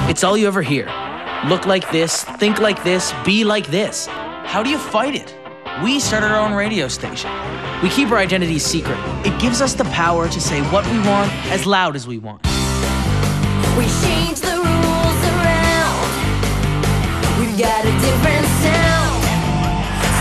It's all you ever hear. Look like this, think like this, be like this. How do you fight it? We started our own radio station. We keep our identities secret. It gives us the power to say what we want as loud as we want. We change the rules around. We've got a different sound.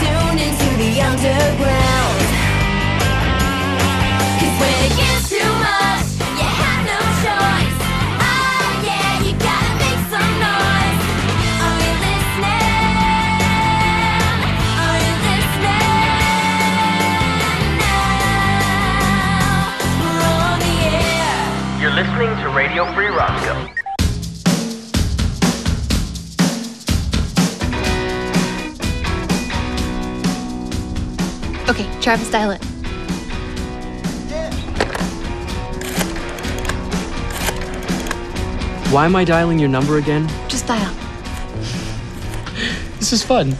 Tuned into the underground. 'Cause when it gets too much, you have no choice. Oh yeah, you gotta make some noise. Are you listening? Are you listening? Now we're on the air. You're listening to Radio Free Roscoe. Okay, Travis, dial it. Why am I dialing your number again? Just dial. This is fun.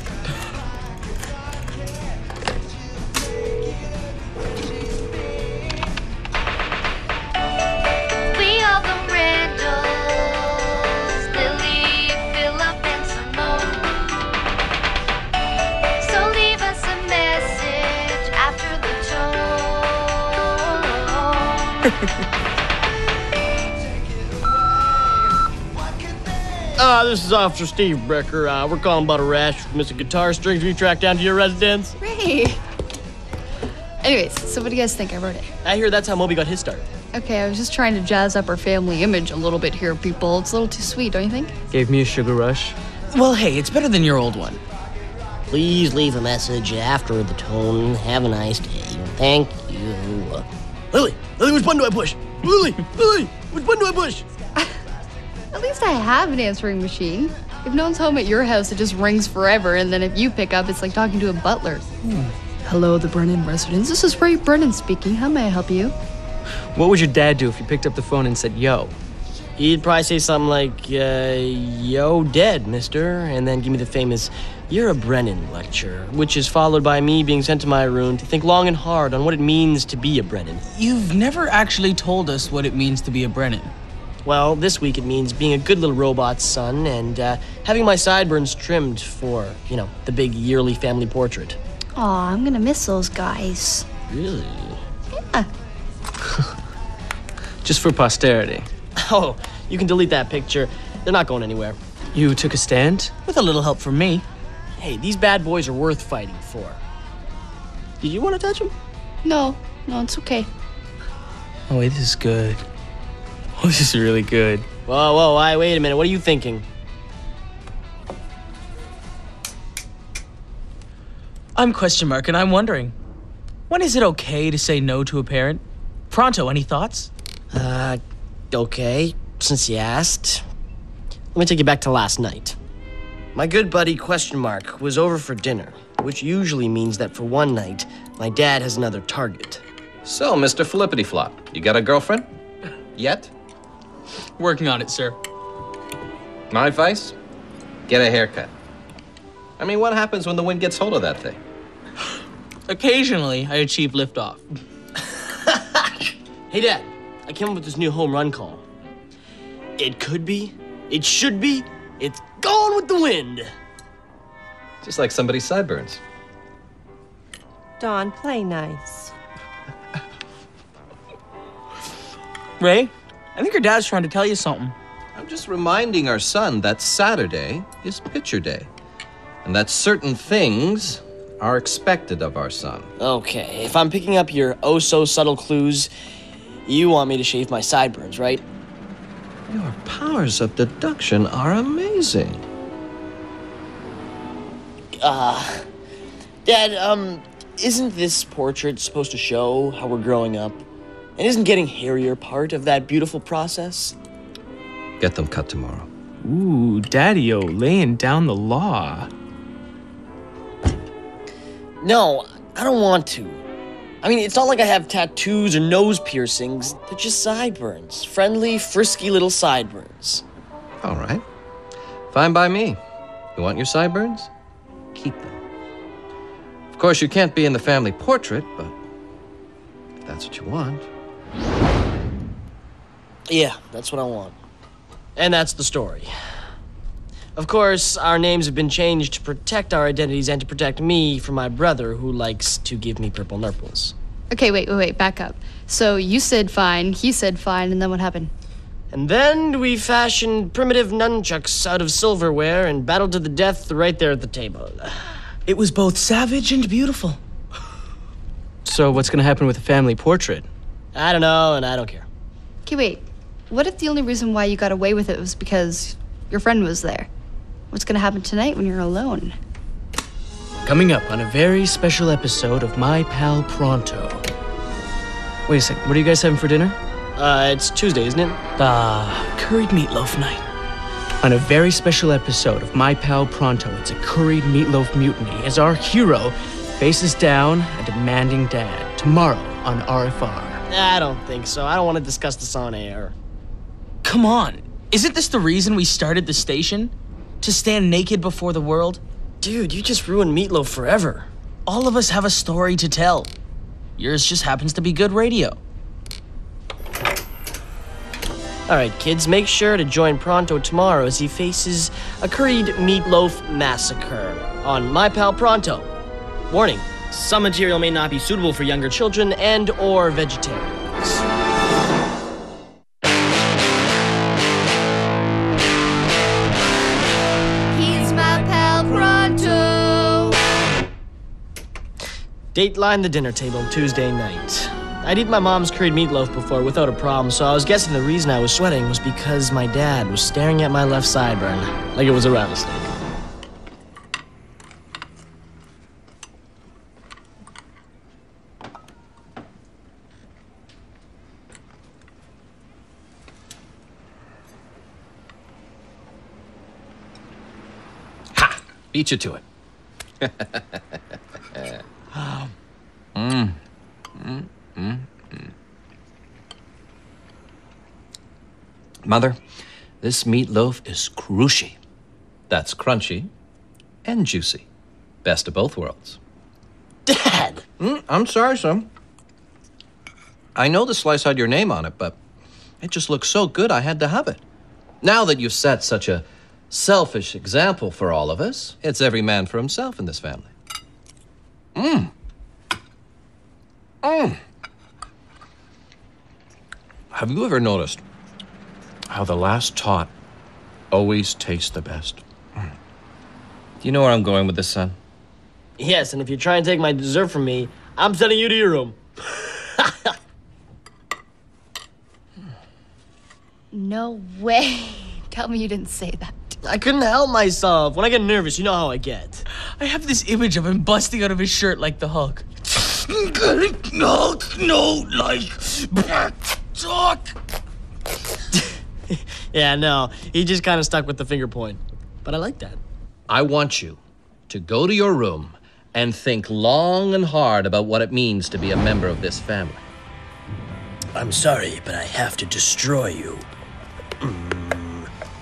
We are the Randalls, Lily, Philip, and Simone. So leave us a message after the tone. This is Officer Steve Brecker. We're calling about a rash from missing guitar strings we tracked down to your residence. Ray! Anyways, so what do you guys think? I wrote it. I hear that's how Moby got his start. Okay, I was just trying to jazz up our family image a little bit here, people. It's a little too sweet, don't you think? Gave me a sugar rush. Well, hey, it's better than your old one. Please leave a message after the tone. Have a nice day. Thank you. Lily, which button do I push? Lily, which button do I push? At least I have an answering machine. If no one's home at your house, it just rings forever, and then if you pick up, it's like talking to a butler. Hello, the Brennan residence. This is Ray Brennan speaking. How may I help you? What would your dad do if you picked up the phone and said, yo? He'd probably say something like, yo, dead, mister, and then give me the famous, you're a Brennan lecture, which is followed by me being sent to my room to think long and hard on what it means to be a Brennan. You've never actually told us what it means to be a Brennan. Well, this week it means being a good little robot son and having my sideburns trimmed for, the big yearly family portrait. Aw, I'm gonna miss those guys. Really? Yeah. Just for posterity. Oh, you can delete that picture. They're not going anywhere. You took a stand? With a little help from me. Hey, these bad boys are worth fighting for. Did you want to touch them? No, it's okay. Oh, wait, this is good. Oh, this is really good. Whoa, wait a minute. What are you thinking? I'm ? And I'm wondering, when is it okay to say no to a parent? Pronto, any thoughts? Okay, since you asked. Let me take you back to last night. My good buddy, ? was over for dinner, which usually means that for one night, my dad has another target. So, Mr. Flippity-Flop, you got a girlfriend? Yet? Working on it, sir. My advice? Get a haircut. I mean, what happens when the wind gets hold of that thing? Occasionally, I achieve liftoff. Hey, Dad, I came up with this new home run call. It could be, it should be, it's gone with the wind. Just like somebody's sideburns. Dawn, play nice. Ray, I think your dad's trying to tell you something. I'm just reminding our son that Saturday is picture day, and that certain things are expected of our son. Okay, if I'm picking up your oh-so-subtle clues, you want me to shave my sideburns, right? Your powers of deduction are amazing. Dad, isn't this portrait supposed to show how we're growing up? And isn't getting hairier part of that beautiful process? Get them cut tomorrow. Ooh, Daddy-o, laying down the law. No, I don't want to. I mean, it's not like I have tattoos or nose piercings. They're just sideburns. Friendly, frisky little sideburns. All right. Fine by me. You want your sideburns? Keep them. Of course, you can't be in the family portrait, but if that's what you want. Yeah, that's what I want. And that's the story. Of course, our names have been changed to protect our identities and to protect me from my brother who likes to give me purple nurples. Okay, wait, back up. So you said fine, he said fine, and then what happened? And then we fashioned primitive nunchucks out of silverware and battled to the death right there at the table. It was both savage and beautiful. So what's gonna happen with the family portrait? I don't know, and I don't care. Okay, wait. What if the only reason why you got away with it was because your friend was there? What's gonna happen tonight when you're alone? Coming up on a very special episode of My Pal Pronto. Wait a sec, what are you guys having for dinner? It's Tuesday, isn't it? Curried meatloaf night. On a very special episode of My Pal Pronto, it's a curried meatloaf mutiny as our hero faces down a demanding dad tomorrow on RFR. I don't think so. I don't want to discuss this on air. Come on. Isn't this the reason we started the station? To stand naked before the world? Dude, you just ruined meatloaf forever. All of us have a story to tell. Yours just happens to be good radio. All right, kids, make sure to join Pronto tomorrow as he faces a curried meatloaf massacre on My Pal Pronto. Warning, some material may not be suitable for younger children and or vegetarians. He's my pal Pronto. Dateline the dinner table Tuesday night. I'd eaten my mom's curried meatloaf before without a problem, so I was guessing the reason I was sweating was because my dad was staring at my left sideburn like it was a rattlesnake. Ha! Beat you to it. Mother, this meatloaf is crunchy. That's crunchy and juicy. Best of both worlds. Dad! I'm sorry, son. I know the slice had your name on it, but it just looks so good I had to have it. Now that you've set such a selfish example for all of us, it's every man for himself in this family. Have you ever noticed how the last tot always tastes the best? Do you know where I'm going with this, son? Yes, and if you try and take my dessert from me, I'm sending you to your room. No way. Tell me you didn't say that. I couldn't help myself. When I get nervous, you know how I get. I have this image of him busting out of his shirt like the Hulk. No, like, talk. Yeah, no, he just kind of stuck with the finger point. But I like that. I want you to go to your room and think long and hard about what it means to be a member of this family. I'm sorry, but I have to destroy you.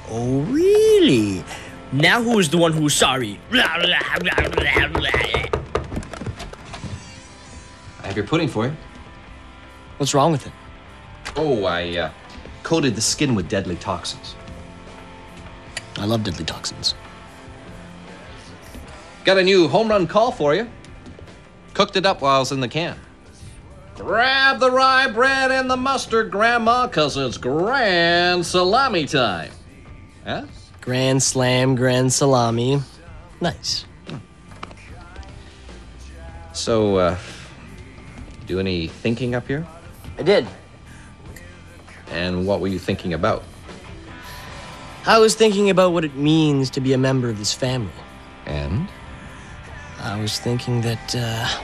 Oh, really? Now who's the one who's sorry? I have your pudding for you. What's wrong with it? Oh, I coated the skin with deadly toxins. I love deadly toxins. Got a new home run call for you. Cooked it up while I was in the can. Grab the rye bread and the mustard, Grandma, 'cause it's grand salami time. Huh? Grand slam, grand salami. Nice. So, do any thinking up here? I did. And what were you thinking about? I was thinking about what it means to be a member of this family. And? I was thinking that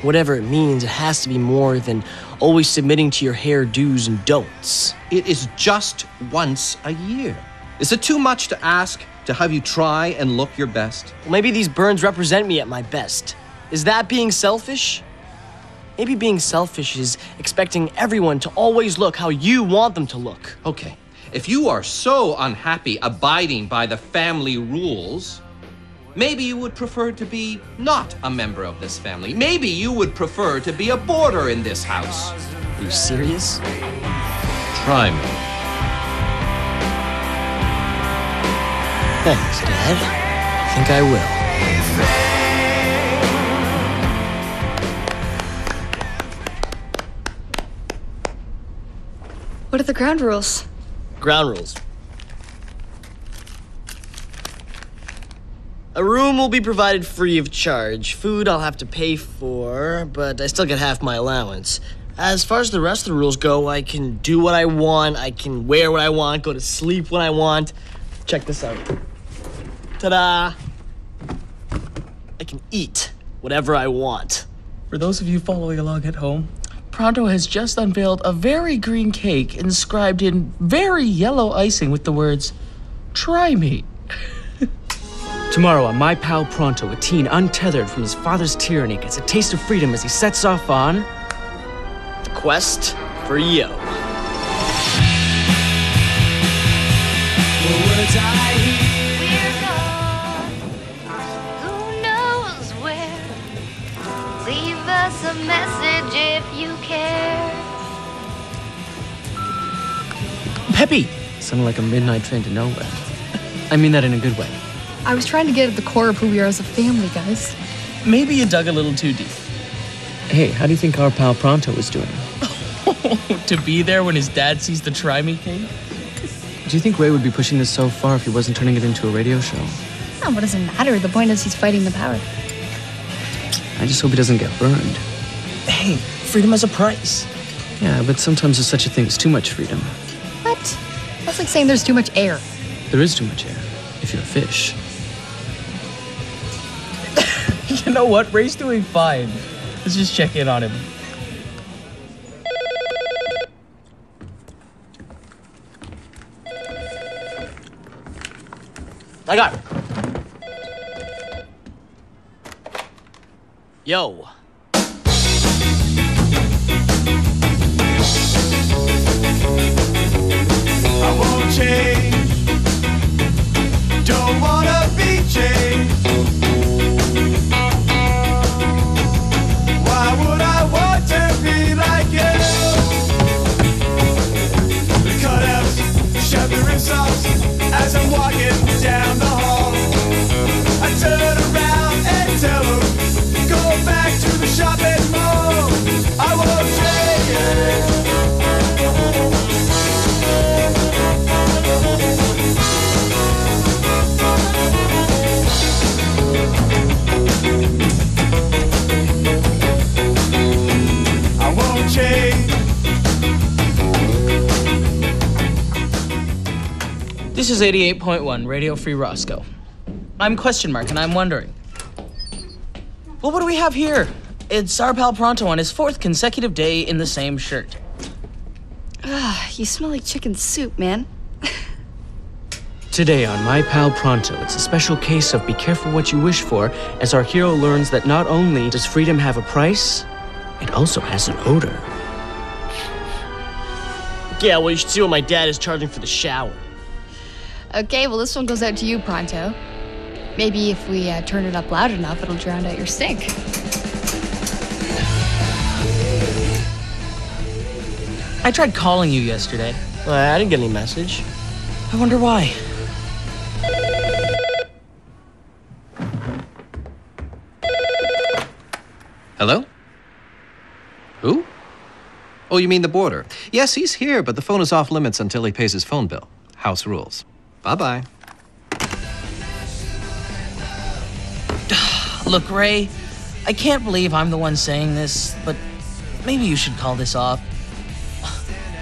whatever it means, it has to be more than always submitting to your hair do's and don'ts. It is just once a year. Is it too much to ask to have you try and look your best? Well, maybe these burns represent me at my best. Is that being selfish? Maybe being selfish is expecting everyone to always look how you want them to look. Okay, if you are so unhappy abiding by the family rules, maybe you would prefer to be not a member of this family. Maybe you would prefer to be a boarder in this house. Are you serious? Try me. Thanks, Dad. I think I will. What are the ground rules? Ground rules. A room will be provided free of charge. Food I'll have to pay for, but I still get half my allowance. As far as the rest of the rules go, I can do what I want, I can wear what I want, go to sleep when I want. Check this out. Ta-da! I can eat whatever I want. For those of you following along at home, Pronto has just unveiled a very green cake inscribed in very yellow icing with the words, "Try me." Tomorrow on My Pal Pronto, a teen untethered from his father's tyranny gets a taste of freedom as he sets off on The quest for Yo. We're gone. Who knows where? Leave us a message if you care. Peppy! Sounded like a midnight train to nowhere. I mean that in a good way. I was trying to get at the core of who we are as a family, guys. Maybe you dug a little too deep. Hey, how do you think our pal Pronto is doing? To be there when his dad sees the Try Me cake? Do you think Ray would be pushing this so far if he wasn't turning it into a radio show? Oh, what does it matter? The point is he's fighting the power. I just hope he doesn't get burned. Hey, freedom has a price. Yeah, but sometimes there's such a thing as too much freedom. What? That's like saying there's too much air. There is too much air, if you're a fish. You know what? Ray's doing fine. Let's just check in on him. I got it. Yo. I won't change. Don't wanna be changed. Why would I want to be like you? The cutouts shove their insults as I'm walking down the hall. I turn around and tell them, go back to the shopping mall. I won't change. I won't change. This is 88.1 Radio Free Roscoe. I'm Question Mark, and I'm wondering. Well, what do we have here? It's our pal Pronto on his 4th consecutive day in the same shirt. You smell like chicken soup, man. Today on My Pal Pronto, it's a special case of be careful what you wish for, as our hero learns that not only does freedom have a price, it also has an odor. Yeah, well, you should see what my dad is charging for the shower. Okay, well, this one goes out to you, Pronto. Maybe if we turn it up loud enough, it'll drown out your stink. I tried calling you yesterday. I didn't get any message. I wonder why. Hello? Who? Oh, you mean the boarder? Yes, he's here, but the phone is off limits until he pays his phone bill. House rules. Bye-bye. Look, Ray, I can't believe I'm the one saying this, but maybe you should call this off.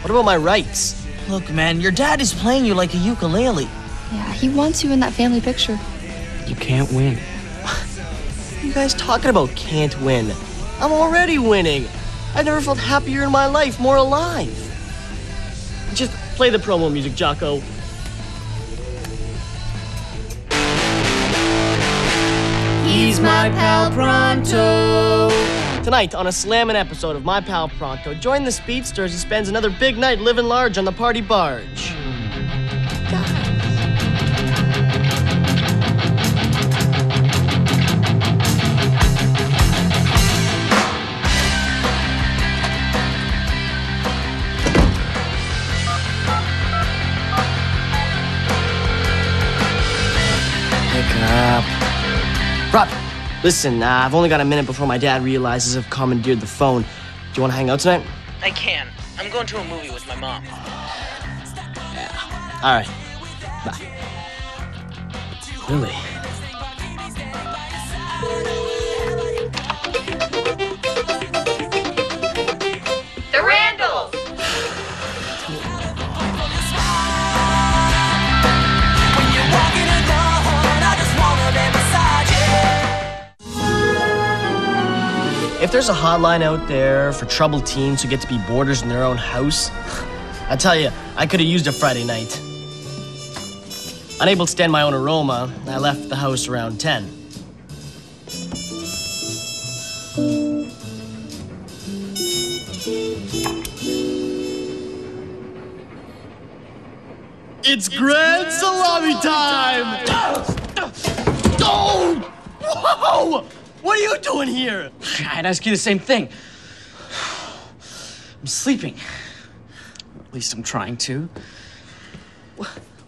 What about my rights? Look, man, your dad is playing you like a ukulele. Yeah, he wants you in that family picture. You can't win. What are you guys talking about can't win? I'm already winning. I've never felt happier in my life, more alive. Just play the promo music, Jocko. He's my pal Pronto. Tonight, on a slammin' episode of My Pal Pronto, join the speedster as he spends another big night living large on the party barge. up. Rob, listen, I've only got a minute before my dad realizes I've commandeered the phone. Do you want to hang out tonight? I can. I'm going to a movie with my mom. All right. Bye. Really? The Randalls. If there's a hotline out there for troubled teens who get to be boarders in their own house, I tell you, I could have used a Friday night. Unable to stand my own aroma, I left the house around 10. It's Grand Salami time! Oh! Whoa! What are you doing here? I'd ask you the same thing. I'm sleeping. At least I'm trying to.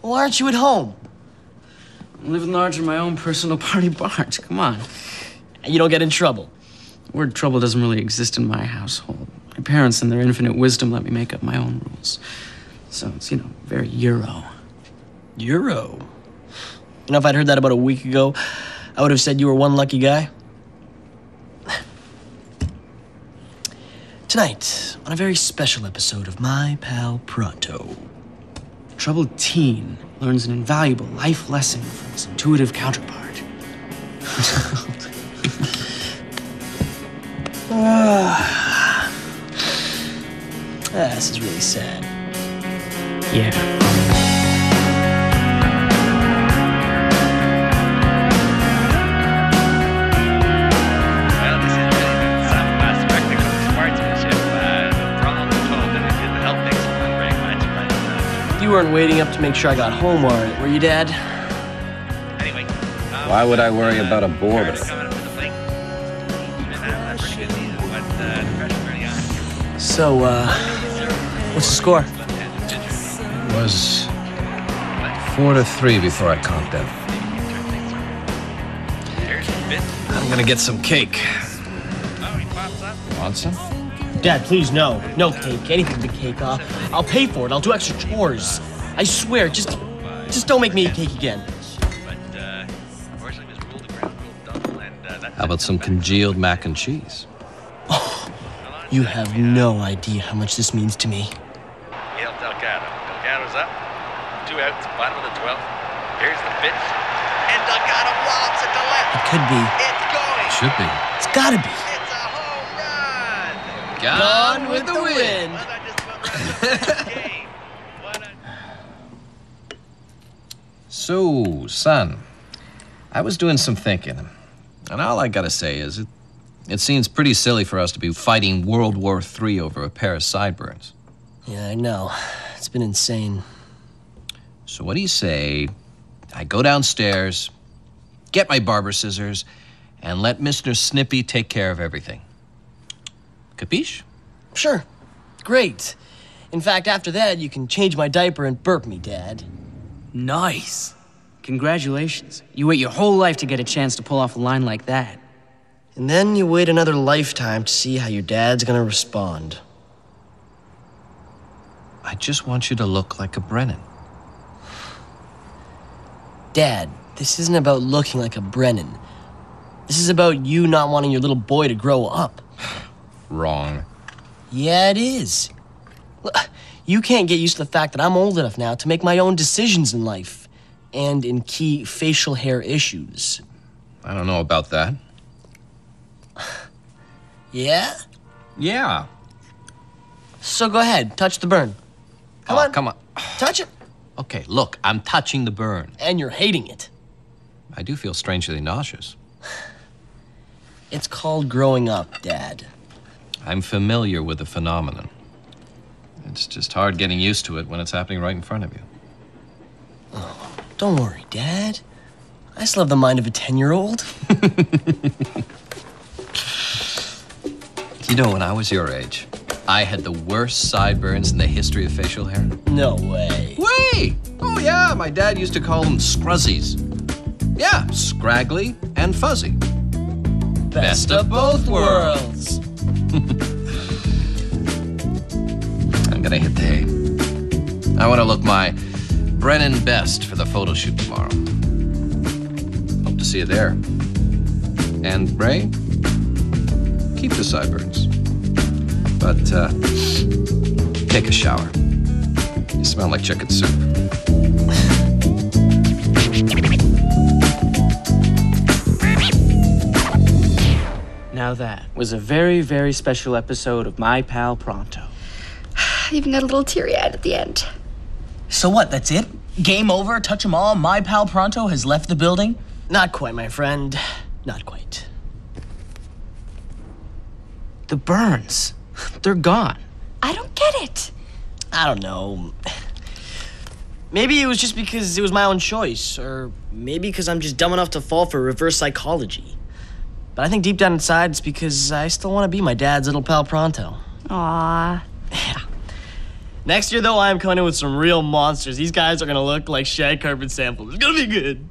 Why aren't you at home? I'm living large in my own personal party barge. Come on. You don't get in trouble. The word trouble doesn't really exist in my household. My parents, in their infinite wisdom, let me make up my own rules. So it's, very Euro. Euro? You know, if I'd heard that about a week ago, I would have said you were one lucky guy. Tonight, on a very special episode of My Pal Pronto. A troubled teen learns an invaluable life lesson from his intuitive counterpart. This is really sad. Yeah. Well, this has really been some spectacle of sportsmanship. Ronald told that it didn't help Dixon very much, but You weren't waiting up to make sure I got home, were you, Dad? anyway. Why would I worry about a boarder? Coming up to the plate. He's been a pretty good season, but the pressure's really on. So, what's the score? It was 4-3 before I conked out. There's the bit. I'm gonna get some cake. Oh, he pops up. Want some? Dad, please, no. No cake. Anything but cake. I'll pay for it. I'll do extra chores. I swear, just don't make me eat cake again. But, unfortunately, Miss Rule, the ground rule double, and that's How about some congealed mac and cheese? You have no idea how much this means to me. Yale Delgado. Delgado's up. 2 outs, bottom of the 12th. Here's the pitch. And Delgado lobs it to left. It could be. It's going. Should be. It's gotta be. It's a home run. Gone with the wind. Well, I just felt like a game. What a... So, son, I was doing some thinking, and all I gotta say is it seems pretty silly for us to be fighting World War III over a pair of sideburns. Yeah, I know. It's been insane. So what do you say I go downstairs, get my barber scissors, and let Mr. Snippy take care of everything? Capiche? Sure. Great. In fact, after that, you can change my diaper and burp me, Dad. Nice. Congratulations. You wait your whole life to get a chance to pull off a line like that. And then you wait another lifetime to see how your dad's gonna respond. I just want you to look like a Brennan. Dad, this isn't about looking like a Brennan. This is about you not wanting your little boy to grow up. Wrong. Yeah, it is. Look, you can't get used to the fact that I'm old enough now to make my own decisions in life and in key facial hair issues. I don't know about that. Yeah? Yeah. So go ahead, touch the burn. Come on. Come on. Touch it. Okay, look, I'm touching the burn. And you're hating it. I do feel strangely nauseous. It's called growing up, Dad. I'm familiar with the phenomenon. It's just hard getting used to it when it's happening right in front of you. Don't worry, Dad. I still have the mind of a 10-year-old. You know, when I was your age, I had the worst sideburns in the history of facial hair. No way. Wait! Oh, yeah, my dad used to call them scruzzies. Yeah, scraggly and fuzzy. Best of both worlds. I'm gonna hit the hay. I want to look my Brennan best for the photo shoot tomorrow. Hope to see you there. And Ray, keep the sideburns. But take a shower. You smell like chicken soup. Now that was a very, very special episode of My Pal Pronto. I even got a little teary-eyed at the end. So what, that's it? Game over, touch 'em all, My Pal Pronto has left the building? Not quite, my friend. Not quite. The burns, they're gone. I don't get it. I don't know. Maybe it was just because it was my own choice, or maybe because I'm just dumb enough to fall for reverse psychology. But I think deep down inside it's because I still want to be my dad's little pal Pronto. Aw. Yeah. Next year, though, I am coming in with some real monsters. These guys are going to look like shag carpet samples. It's going to be good.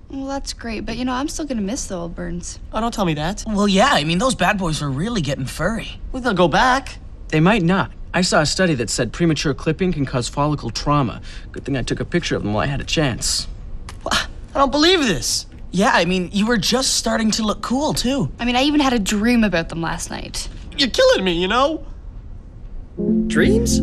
Well, that's great, but I'm still gonna miss the old burns. Oh, don't tell me that. Well, yeah, I mean, those bad boys are really getting furry. Well, they'll go back. They might not. I saw a study that said premature clipping can cause follicle trauma. Good thing I took a picture of them while I had a chance. I don't believe this. Yeah, I mean, you were just starting to look cool, too. I mean, I even had a dream about them last night. You're killing me, you know? Dreams?